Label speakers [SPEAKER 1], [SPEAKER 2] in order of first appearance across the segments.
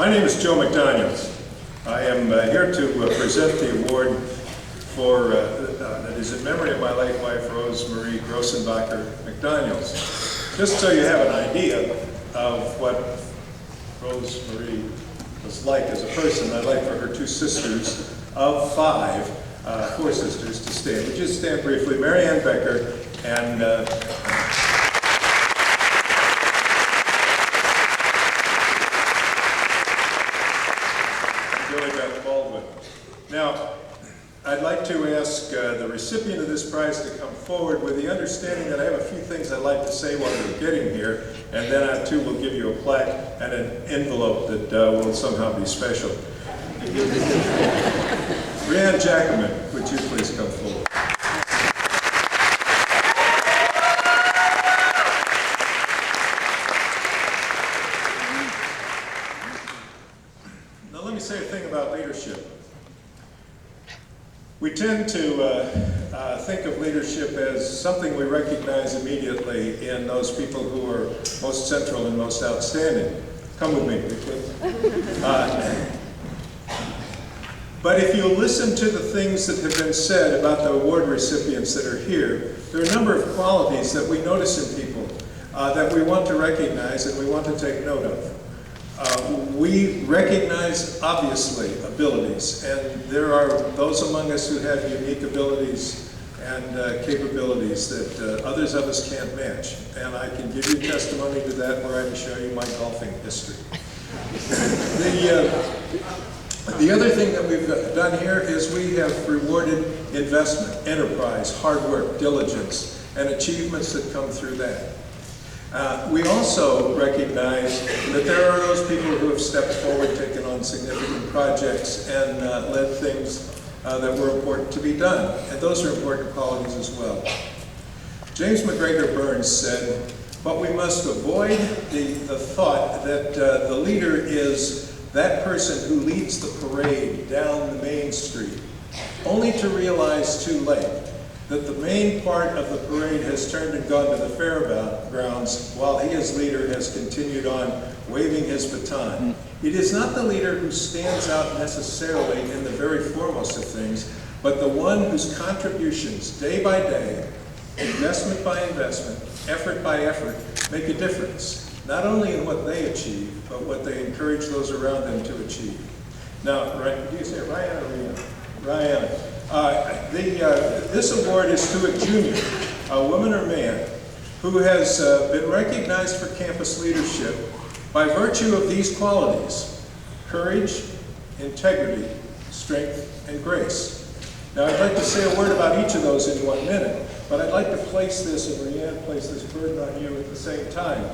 [SPEAKER 1] My name is Joe MacDoniels. I am here to present the award for that is in memory of my late wife, Rose Marie Grossenbacher MacDoniels. Just so you have an idea of what Rose Marie was like as a person, I'd like for her two sisters of five, four sisters, to stand. Would you stand briefly? Mary Ann Becker and Baldwin. Now, I'd like to ask the recipient of this prize to come forward with the understanding that I have a few things I'd like to say while they're getting here, and then I too will give you a plaque and an envelope that will somehow be special. Brianne Jackaman, would you please come forward? Say a thing about leadership. We tend to think of leadership as something we recognize immediately in those people who are most central and most outstanding. Come with me, please. But if you listen to the things that have been said about the award recipients that are here, there are a number of qualities that we notice in people that we want to recognize and we want to take note of. We recognize, obviously, abilities, and there are those among us who have unique abilities and capabilities that others of us can't match. And I can give you testimony to that where I can show you my golfing history. The other thing that we've done here is we have rewarded investment, enterprise, hard work, diligence, and achievements that come through that. We also recognize that there are those people who have stepped forward, taken on significant projects, and led things that were important to be done. And those are important qualities as well. James McGregor Burns said, but we must avoid the thought that the leader is that person who leads the parade down the main street, only to realize too late that the main part of the parade has turned and gone to the fairgrounds while he as leader has continued on waving his baton. It is not the leader who stands out necessarily in the very foremost of things, but the one whose contributions day by day, investment by investment, effort by effort, make a difference, not only in what they achieve, but what they encourage those around them to achieve. Now, do you say Ryan or Rhiannon? Ryan. This award is to a junior, a woman or man, who has been recognized for campus leadership by virtue of these qualities: courage, integrity, strength, and grace. Now, I'd like to say a word about each of those in 1 minute, but I'd like to place this, and Rhiannon place this burden on you at the same time.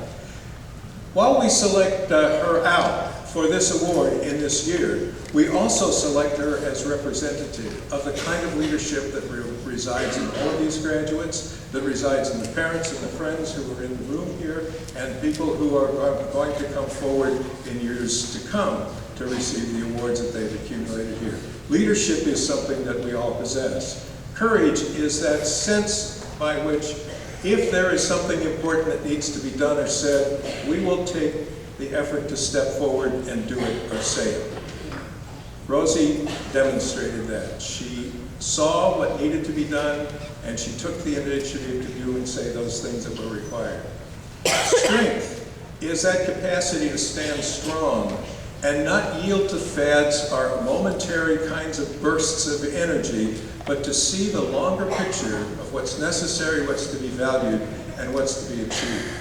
[SPEAKER 1] While we select her out for this award in this year, we also select her as representative of the kind of leadership that resides in all of these graduates, that resides in the parents and the friends who are in the room here, and people who are going to come forward in years to come to receive the awards that they've accumulated here. Leadership is something that we all possess. Courage is that sense by which, if there is something important that needs to be done or said, we will take the effort to step forward and do it or say it. Rosie demonstrated that. She saw what needed to be done, and she took the initiative to do and say those things that were required. Strength is that capacity to stand strong and not yield to fads or momentary kinds of bursts of energy, but to see the longer picture of what's necessary, what's to be valued, and what's to be achieved.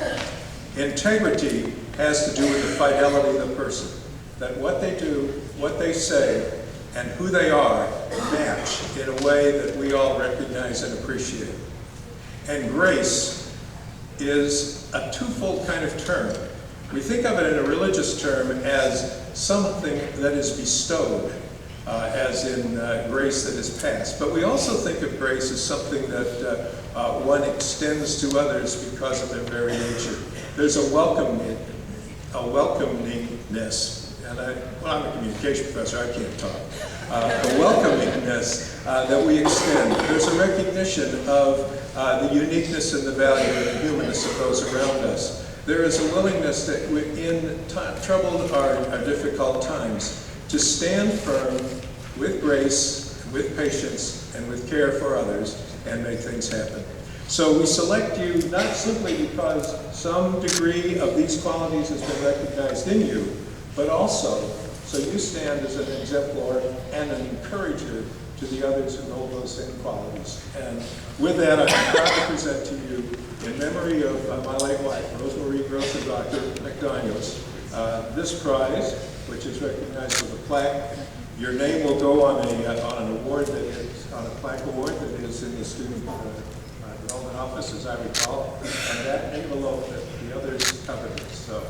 [SPEAKER 1] Integrity has to do with the fidelity of the person, that what they do, what they say, and who they are match in a way that we all recognize and appreciate. And grace is a twofold kind of term. We think of it in a religious term as something that is bestowed, as in grace that is passed. But we also think of grace as something that one extends to others because of their very nature. There's a welcomingness, and I'm a communication professor, I can't talk. A welcomingness that we extend. There's a recognition of the uniqueness and the value and the humanness of those around us. There is a willingness that in troubled or difficult times to stand firm with grace, with patience, and with care for others and make things happen. So we select you not simply because some degree of these qualities has been recognized in you, but also so you stand as an exemplar and an encourager to the others who hold those same qualities. And with that, I'm proud to present to you, in memory of my late wife, Rosemary Gross and Dr. MacDoniels, this prize, which is recognized with a plaque. Your name will go on an award that is, on a plaque award that is in the student development office, as I recall, and that envelope that the others covered. So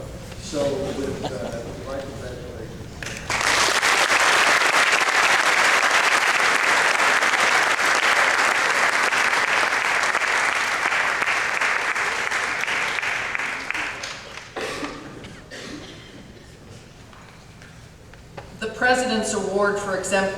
[SPEAKER 1] with my congratulations.
[SPEAKER 2] The President's Award for Exemplary